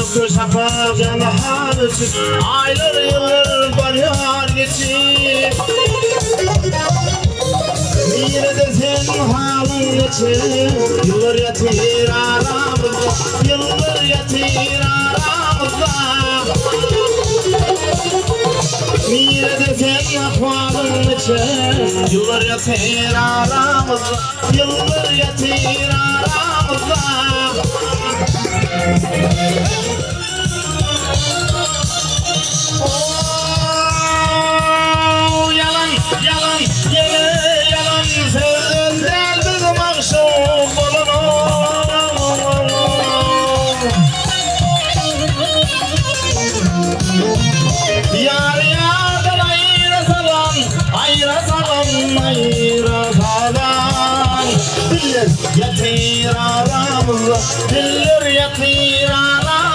Yoktur şafağın harcı, aylar yıllar bariyar geçip. Yine de senin halin geçir, yıllar yatır aramızda, yıllar yatır aramızda. Yine de senin halin geçir, yıllar yatır aramızda, yıllar yatır aramızda. Oh, yalan, yalan, yalan sözün del bizim aşık olalım. Yar yardan ayıra salan, ayıra salan, ayıra salan. Diller yatır aramızda, diller yatır aramızda.